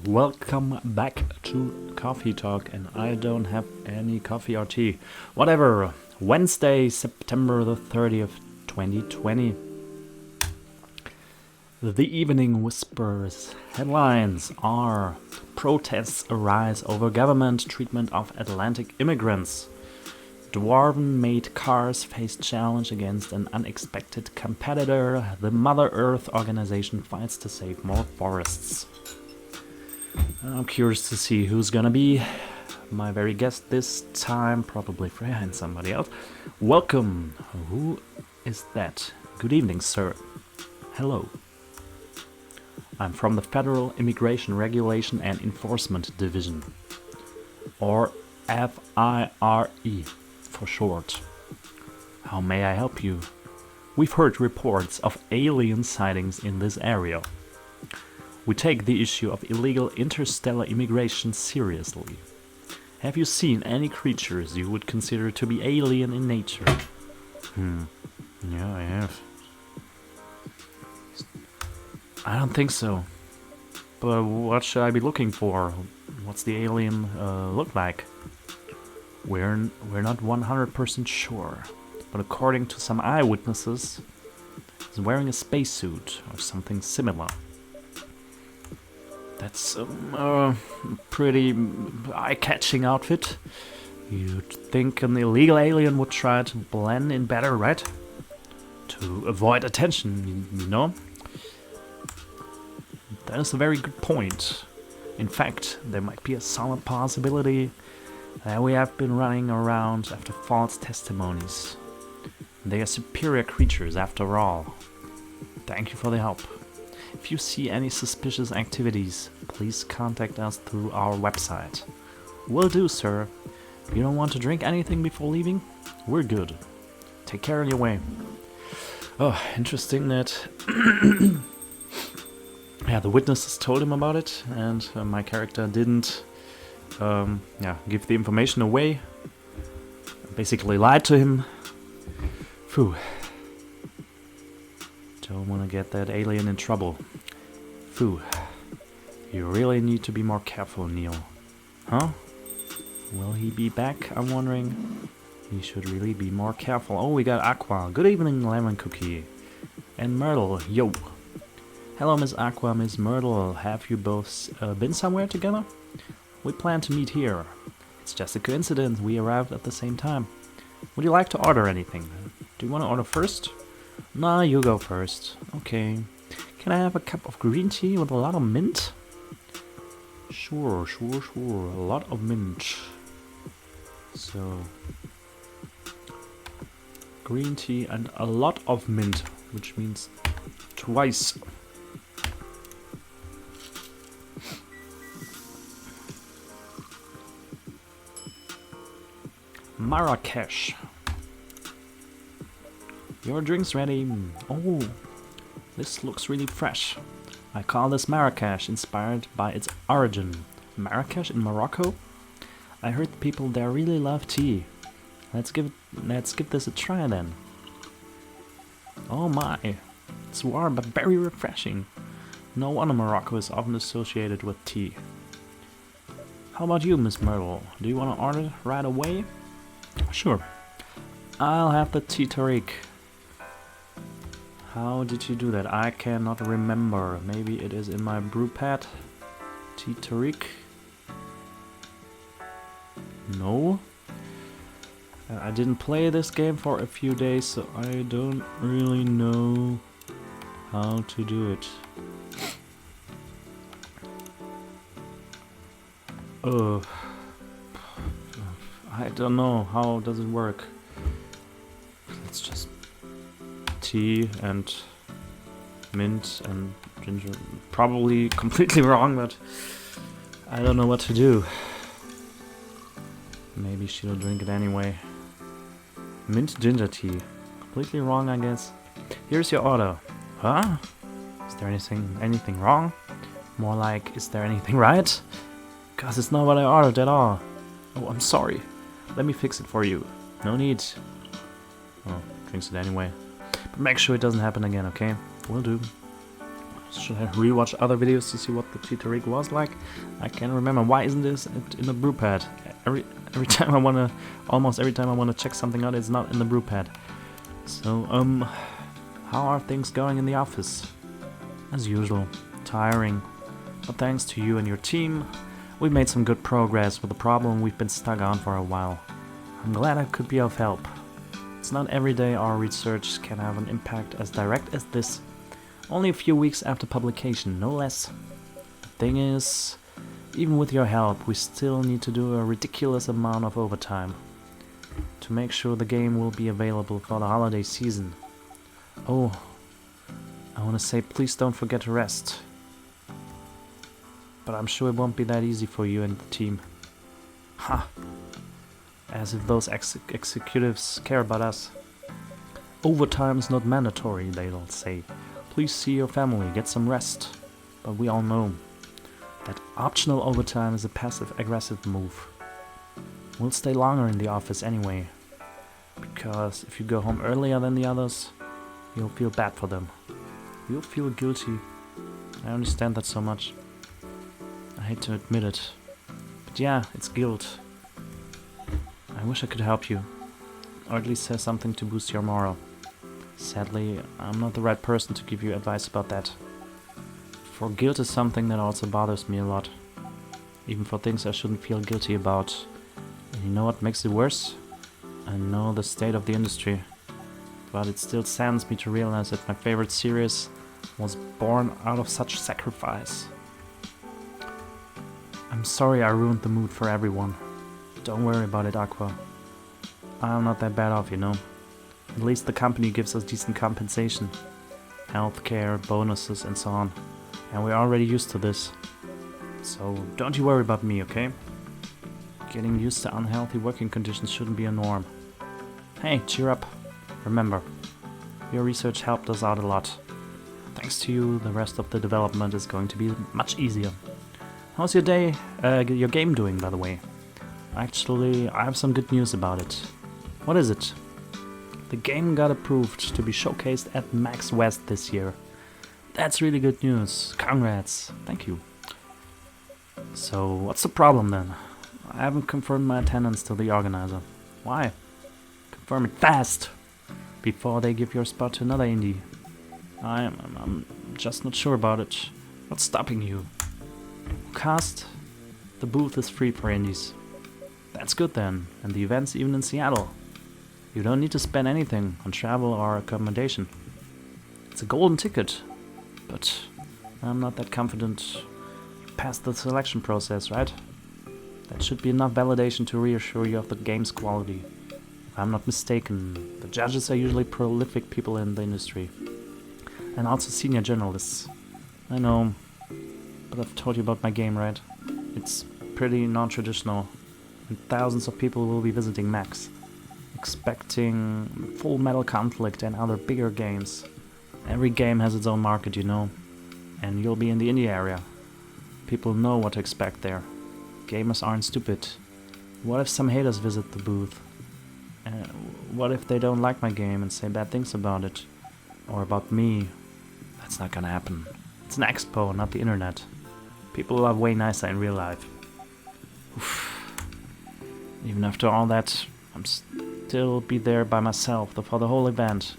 Welcome back to Coffee Talk, and I don't have any coffee or tea. Whatever. Wednesday, September the 30th, 2020. The Evening Whispers headlines are: protests arise over government treatment of Atlantic immigrants. Dwarven-made cars face challenge against an unexpected competitor. The Mother Earth organization fights to save more forests. I'm curious to see who's gonna be my very guest this time. Probably Freya and somebody else. Welcome. Who is that? Good evening, sir. Hello. I'm from the Federal Immigration Regulation and Enforcement Division, or FIRE for short. How may I help you? We've heard reports of alien sightings in this area. We take the issue of illegal interstellar immigration seriously. Have you seen any creatures you would consider to be alien in nature? Yeah, I have. I don't think so. But what should I be looking for? What's the alien look like? We're not 100% sure, but according to some eyewitnesses, he's wearing a spacesuit or something similar. That's a pretty eye-catching outfit. You'd think an illegal alien would try to blend in better, right? To avoid attention, you know? That is a very good point. In fact, there might be a solid possibility that we have been running around after false testimonies. They are superior creatures after all. Thank you for the help. If you see any suspicious activities, please contact us through our website. Will do, sir. You don't want to drink anything before leaving? We're good. Take care on your way. Oh, interesting that the witnesses told him about it, and my character didn't give the information away. Basically lied to him. Phew. Don't want to get that alien in trouble. Phew. You really need to be more careful, Neil. Huh? Will he be back? I'm wondering. He should really be more careful. Oh, we got Aqua. Good evening, Lemon Cookie. And Myrtle. Yo. Hello, Miss Aqua, Miss Myrtle. Have you both been somewhere together? We plan to meet here. It's just a coincidence we arrived at the same time. Would you like to order anything? Do you want to order first? Nah, you go first. Okay. Can I have a cup of green tea with a lot of mint? Sure. A lot of mint. So, green tea and a lot of mint, which means twice. Marrakesh. Your drink's ready. Oh, this looks really fresh. I call this Marrakesh, inspired by its origin. Marrakesh in Morocco? I heard people there really love tea. Let's give this a try then. Oh my, it's warm but very refreshing. No wonder Morocco is often associated with tea. How about you, Miss Myrtle? Do you want to order right away? Sure. I'll have the tea Tariq. How did you do that? I cannot remember. Maybe it is in my brew pad. Tea Tariq. No. I didn't play this game for a few days, so I don't really know how to do it. I don't know. How does it work? It's just tea and mint and ginger. Probably completely wrong, but I don't know what to do. Maybe she'll drink it anyway. Mint ginger tea. Completely wrong, I guess. Here's your order. Huh? Is there anything wrong? More like, is there anything right? Cause it's not what I ordered at all. Oh, I'm sorry. Let me fix it for you. No need. Oh, drinks it anyway. But make sure it doesn't happen again, okay? Will do. Should I rewatch other videos to see what the cheater rig was like? I can't remember. Why isn't this in the brew pad? Every time I wanna, almost every time I wanna check something out, it's not in the brew pad. So, how are things going in the office? As usual, tiring. But thanks to you and your team, we made some good progress with a problem we've been stuck on for a while. I'm glad I could be of help. It's not every day our research can have an impact as direct as this. Only a few weeks after publication, no less. The thing is, even with your help, we still need to do a ridiculous amount of overtime to make sure the game will be available for the holiday season. Oh, I want to say please don't forget to rest. But I'm sure it won't be that easy for you and the team. Ha! As if those executives care about us. Overtime is not mandatory, they'll say. Please see your family, get some rest. But we all know that optional overtime is a passive-aggressive move. We'll stay longer in the office anyway. Because if you go home earlier than the others, you'll feel bad for them. You'll feel guilty. I understand that so much. I hate to admit it. But yeah, it's guilt. I wish I could help you. Or at least say something to boost your morale. Sadly, I'm not the right person to give you advice about that. For guilt is something that also bothers me a lot. Even for things I shouldn't feel guilty about. And you know what makes it worse? I know the state of the industry. But it still saddens me to realize that my favorite series was born out of such sacrifice. I'm sorry I ruined the mood for everyone. Don't worry about it, Aqua. I'm not that bad off, you know. At least the company gives us decent compensation. Healthcare, bonuses and so on. And we're already used to this. So don't you worry about me, okay? Getting used to unhealthy working conditions shouldn't be a norm. Hey, cheer up. Remember, your research helped us out a lot. Thanks to you, the rest of the development is going to be much easier. How's your day, your game doing, by the way? Actually, I have some good news about it. What is it? The game got approved to be showcased at Max West this year. That's really good news. Congrats. Thank you. So, what's the problem then? I haven't confirmed my attendance to the organizer. Why? Confirm it fast! Before they give your spot to another indie. I'm just not sure about it. What's stopping you? Cast? The booth is free for indies. That's good then, and the event's even in Seattle. You don't need to spend anything on travel or accommodation. It's a golden ticket, but I'm not that confident you passed the selection process, right? That should be enough validation to reassure you of the game's quality. If I'm not mistaken, the judges are usually prolific people in the industry. And also senior journalists. I know, but I've told you about my game, right? It's pretty non-traditional, and thousands of people will be visiting Max, expecting Full Metal Conflict and other bigger games. Every game has its own market, you know, and you'll be in the indie area. People know what to expect there. Gamers aren't stupid. What if some haters visit the booth? What if they don't like my game and say bad things about it? Or about me? That's not gonna happen. It's an expo, not the internet. People are way nicer in real life. Oof. Even after all that, I'm still be there by myself for the whole event.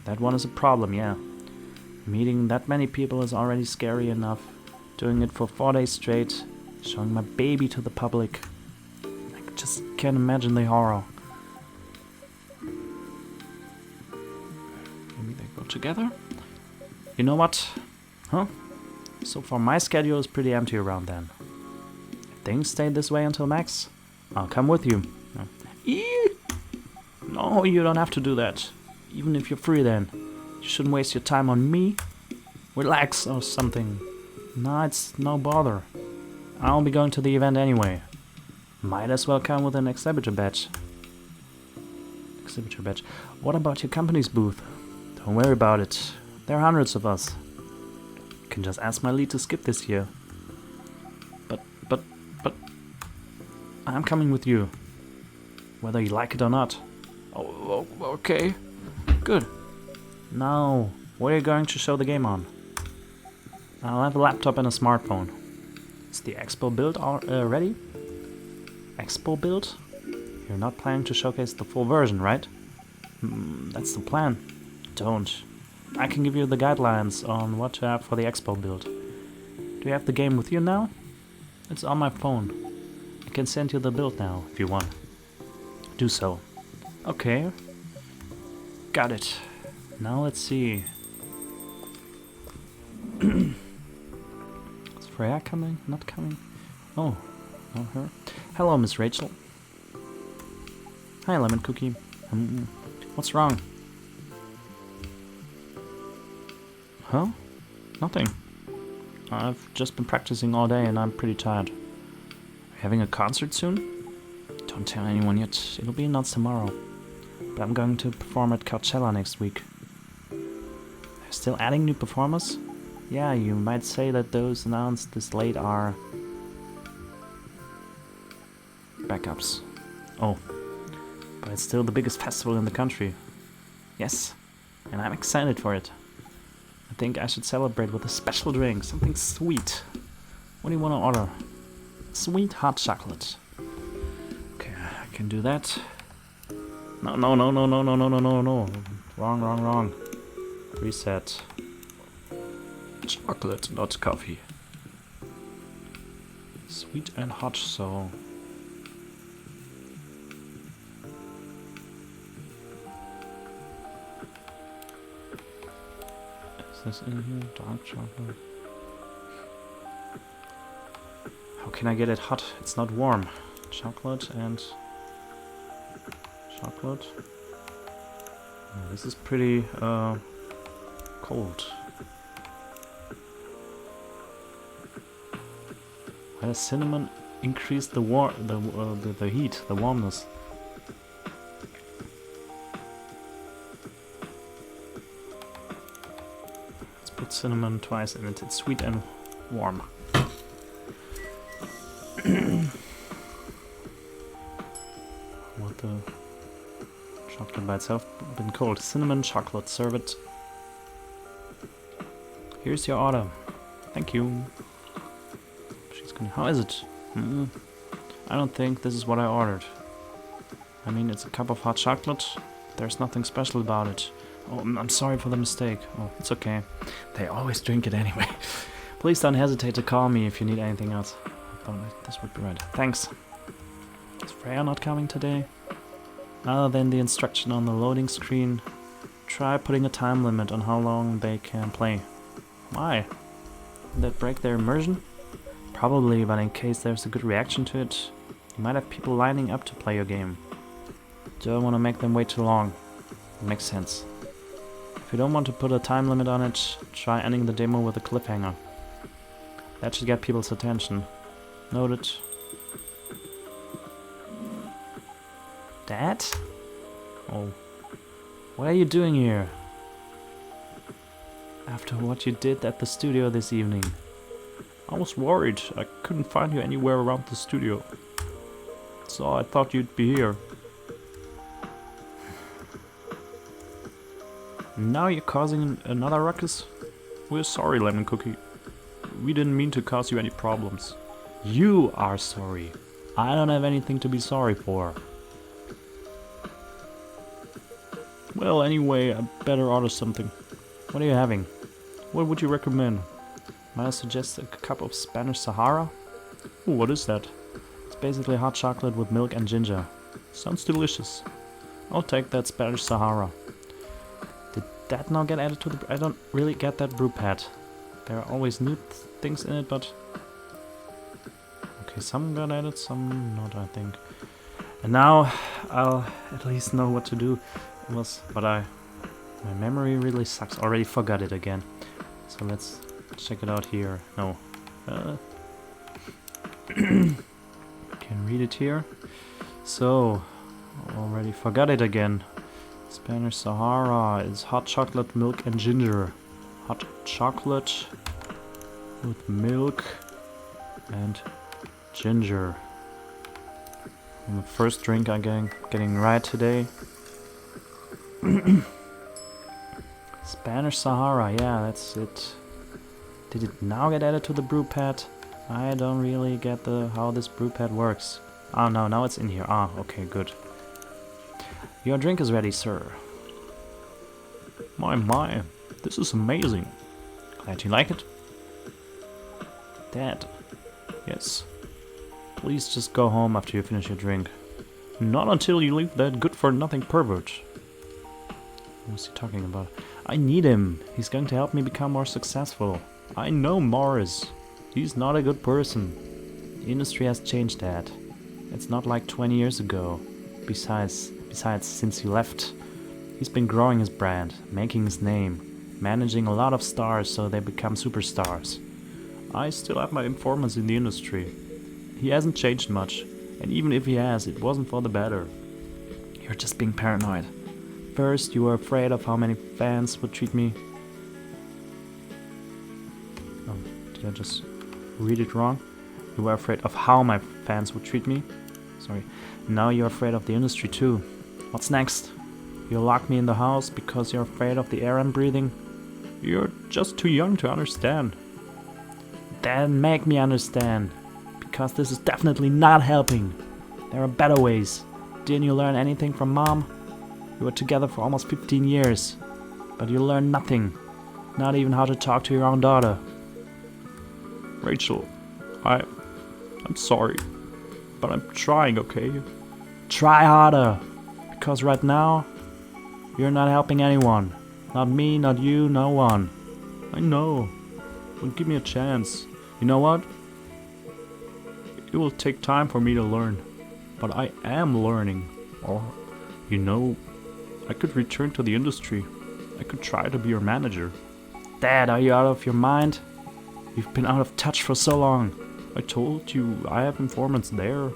That one is a problem, yeah. Meeting that many people is already scary enough. Doing it for 4 days straight, showing my baby to the public. I just can't imagine the horror. Maybe they go together? You know what? Huh? So far my schedule is pretty empty around then. If things stay this way until Max, I'll come with you. No, you don't have to do that. Even if you're free then. You shouldn't waste your time on me. Relax or something. Nah, it's no bother. I'll be going to the event anyway. Might as well come with an exhibitor badge. What about your company's booth? Don't worry about it. There are hundreds of us. You can just ask my lead to skip this year. But... I'm coming with you. Whether you like it or not. Oh, okay. Good. Now, What are you going to show the game on? I'll have a laptop and a smartphone. Is the Expo build ready? Expo build? You're not planning to showcase the full version, right? That's the plan. Don't. I can give you the guidelines on what to have for the Expo build. Do you have the game with you now? It's on my phone. I can send you the build now, if you want. Do so. Okay. Got it. Now let's see. Is Freya coming? Not coming? Oh, not her. Hello, Miss Rachel. Hi, Lemon Cookie. What's wrong? Huh? Nothing. I've just been practicing all day and I'm pretty tired. Having a concert soon? Don't tell anyone yet. It'll be announced tomorrow. But I'm going to perform at Coachella next week. They're still adding new performers? Yeah, you might say that those announced this late are backups. Oh, but it's still the biggest festival in the country. Yes, and I'm excited for it. I think I should celebrate with a special drink, something sweet. What do you want to order? Sweet hot chocolate. Okay, I can do that. No. Wrong. Reset. Chocolate, not coffee. Sweet and hot, so... Is this in here? Dark chocolate. How can I get it hot? It's not warm. Chocolate and... chocolate. Oh, this is pretty cold. Why does cinnamon increase the heat, the warmness? Let's put cinnamon twice in it. It's sweet and warm. What the... chocolate by itself been cold. Cinnamon chocolate, serve it. Here's your order. Thank you. She's gonna... How is it? I don't think this is what I ordered. I mean, it's a cup of hot chocolate. There's nothing special about it. Oh, I'm sorry for the mistake. Oh, it's okay. They always drink it anyway. Please don't hesitate to call me if you need anything else. I thought this would be right. Thanks. Is Freya not coming today? Other than the instruction on the loading screen, try putting a time limit on how long they can play. Why? Would that break their immersion? Probably, but in case there's a good reaction to it, you might have people lining up to play your game. Don't want to make them wait too long. It makes sense. If you don't want to put a time limit on it, try ending the demo with a cliffhanger. That should get people's attention. Noted. Dad? Oh. What are you doing here? After what you did at the studio this evening. I was worried. I couldn't find you anywhere around the studio. So I thought you'd be here. Now you're causing another ruckus? We're sorry, Lemon Cookie. We didn't mean to cause you any problems. You are sorry. I don't have anything to be sorry for. Well, anyway, I better order something. What are you having? What would you recommend? Might I suggest a cup of Spanish Sahara? Ooh, what is that? It's basically hot chocolate with milk and ginger. Sounds delicious. I'll take that Spanish Sahara. Did that now get added to the... I don't really get that brew pad. There are always new things in it, but... Okay, some got added, some not, I think. And now I'll at least know what to do. But my memory really sucks. Already forgot it again. So let's check it out here. No. Can read it here. So, already forgot it again. Spanish Sahara is hot chocolate, milk and ginger. Hot chocolate with milk and ginger. And the first drink I'm getting right today. Spanish Sahara, yeah, that's it. Did it now get added to the brew pad? I don't really get how this brew pad works. Oh no, now it's in here. Ah, okay, good. Your drink is ready, sir. My, this is amazing. Glad you like it. Dad. Yes. Please just go home after you finish your drink. Not until you leave that good-for-nothing pervert. What's he talking about? I need him. He's going to help me become more successful. I know Morris. He's not a good person. The industry has changed, Dad. It's not like 20 years ago. Besides, since he left, he's been growing his brand, making his name, managing a lot of stars so they become superstars. I still have my informants in the industry. He hasn't changed much, and even if he has, it wasn't for the better. You're just being paranoid. First, you were afraid of how many fans would treat me. Oh, did I just read it wrong? You were afraid of how my fans would treat me? Sorry. Now you're afraid of the industry too. What's next? You lock me in the house because you're afraid of the air I'm breathing? You're just too young to understand. Then make me understand. Because this is definitely not helping. There are better ways. Didn't you learn anything from Mom? You were together for almost 15 years. But you learned nothing. Not even how to talk to your own daughter. Rachel, I'm sorry. But I'm trying, okay? Try harder. Because right now, you're not helping anyone. Not me, not you, no one. I know. But give me a chance. You know what? It will take time for me to learn. But I am learning. Or, you know, I could return to the industry. I could try to be your manager. Dad, are you out of your mind? You've been out of touch for so long. I told you I have informants there.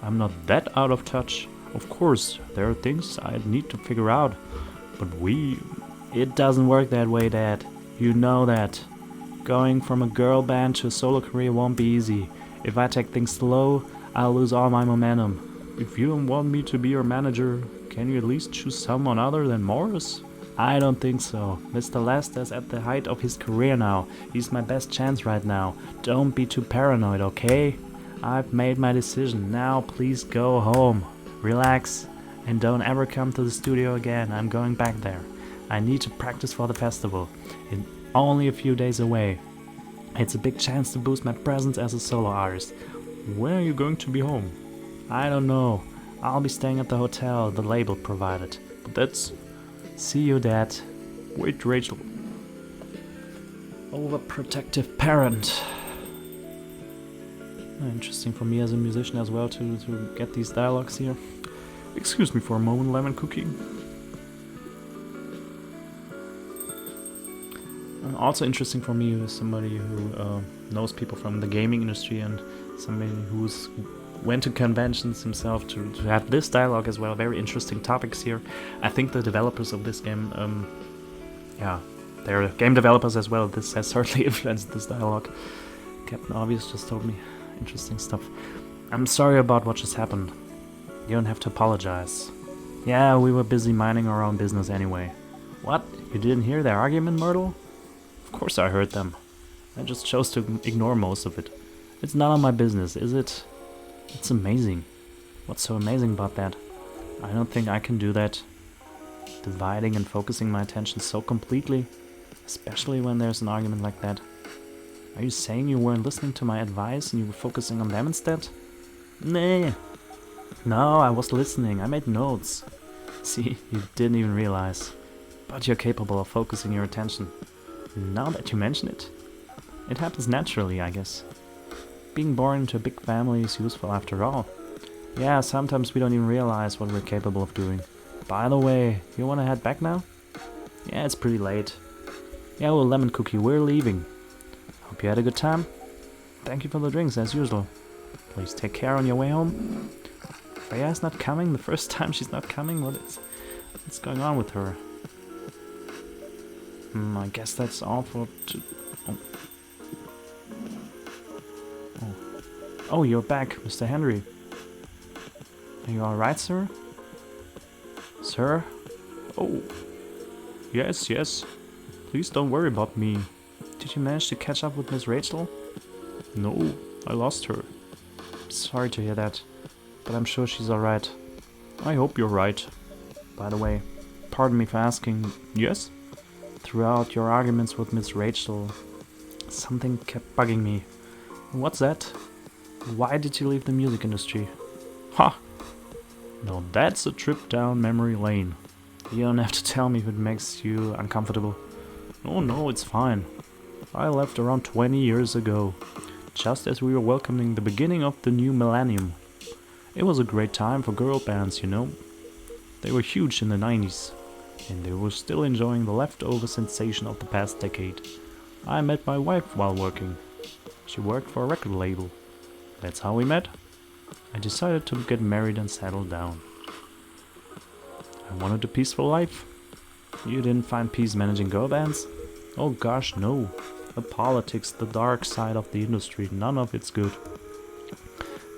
I'm not that out of touch. Of course, there are things I need to figure out. But it doesn't work that way, Dad. You know that. Going from a girl band to a solo career won't be easy. If I take things slow, I'll lose all my momentum. If you don't want me to be your manager, can you at least choose someone other than Morris? I don't think so. Mr. Lester's at the height of his career now. He's my best chance right now. Don't be too paranoid, okay? I've made my decision. Now please go home. Relax. And don't ever come to the studio again. I'm going back there. I need to practice for the festival. In only a few days away. It's a big chance to boost my presence as a solo artist. When are you going to be home? I don't know. I'll be staying at the hotel the label provided. But that's... See you, Dad. Wait, Rachel. Overprotective parent. Interesting for me as a musician as well to get these dialogues here. Excuse me for a moment, Lemon Cookie. Also interesting for me as somebody who knows people from the gaming industry and somebody who's went to conventions himself to have this dialogue as well. Very interesting topics here. I think the developers of this game, yeah, they're game developers as well. This has certainly influenced this dialogue. Captain Obvious just told me interesting stuff. I'm sorry about what just happened. You don't have to apologize. Yeah, we were busy minding our own business anyway. What? You didn't hear their argument, Myrtle? Of course I heard them. I just chose to ignore most of it. It's none of my business, is it? It's amazing. What's so amazing about that? I don't think I can do that. Dividing and focusing my attention so completely, especially when there's an argument like that. Are you saying you weren't listening to my advice and you were focusing on them instead? Nah. No, I was listening. I made notes. See, you didn't even realize. But you're capable of focusing your attention. Now that you mention it. It happens naturally, I guess. Being born into a big family is useful after all. Yeah, sometimes we don't even realize what we're capable of doing. By the way, you wanna head back now? Yeah, it's pretty late. Yeah, well, Lemon Cookie, we're leaving. Hope you had a good time. Thank you for the drinks, as usual. Please take care on your way home. Freya's not coming? The first time she's not coming? What's going on with her? I guess that's all for Oh, you're back, Mr. Henry. Are you alright, sir? Sir? Oh. Yes. Please don't worry about me. Did you manage to catch up with Miss Rachel? No, I lost her. Sorry to hear that, but I'm sure she's alright. I hope you're right. By the way, pardon me for asking, yes? Throughout your arguments with Miss Rachel, something kept bugging me. What's that? Why did you leave the music industry? Ha! Now that's a trip down memory lane. You don't have to tell me if it makes you uncomfortable. Oh no, it's fine. I left around 20 years ago, just as we were welcoming the beginning of the new millennium. It was a great time for girl bands, you know. They were huge in the 90s, and they were still enjoying the leftover sensation of the past decade. I met my wife while working. She worked for a record label. That's how we met. I decided to get married and settle down. I wanted a peaceful life. You didn't find peace managing girl bands? Oh gosh, no. The politics, the dark side of the industry, none of it's good.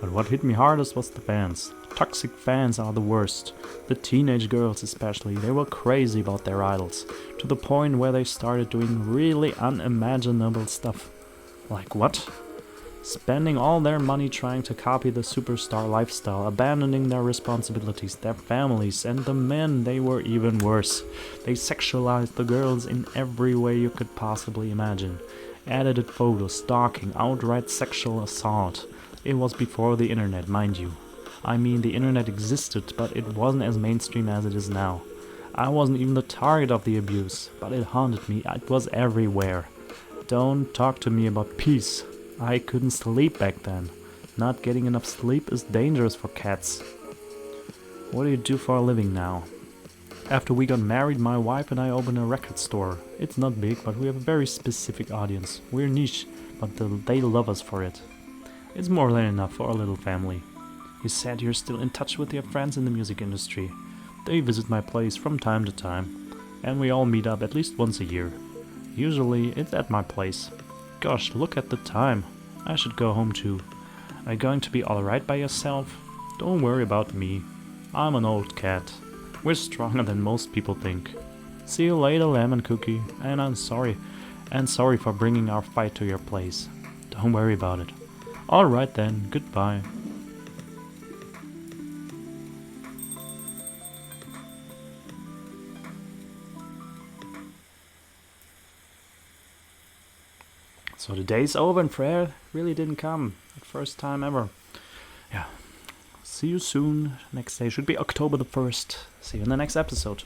But what hit me hardest was the bands. Toxic fans are the worst. The teenage girls especially, they were crazy about their idols, to the point where they started doing really unimaginable stuff. Like what? Spending all their money trying to copy the superstar lifestyle, abandoning their responsibilities, their families, and the men, they were even worse. They sexualized the girls in every way you could possibly imagine. Edited photos, stalking, outright sexual assault. It was before the internet, mind you. I mean, the internet existed, but it wasn't as mainstream as it is now. I wasn't even the target of the abuse, but it haunted me. It was everywhere. Don't talk to me about peace. I couldn't sleep back then. Not getting enough sleep is dangerous for cats. What do you do for a living now? After we got married, my wife and I opened a record store. It's not big, but we have a very specific audience. We're niche, but they love us for it. It's more than enough for our little family. You said you're still in touch with your friends in the music industry. They visit my place from time to time, and we all meet up at least once a year. Usually it's at my place. Gosh, look at the time. I should go home too. Are you going to be alright by yourself? Don't worry about me. I'm an old cat. We're stronger than most people think. See you later, Lemon Cookie, and I'm sorry. And sorry for bringing our fight to your place. Don't worry about it. Alright then, goodbye. So the day's over and Freya really didn't come. First time ever. Yeah. See you soon. Next day should be October the 1st. See you in the next episode.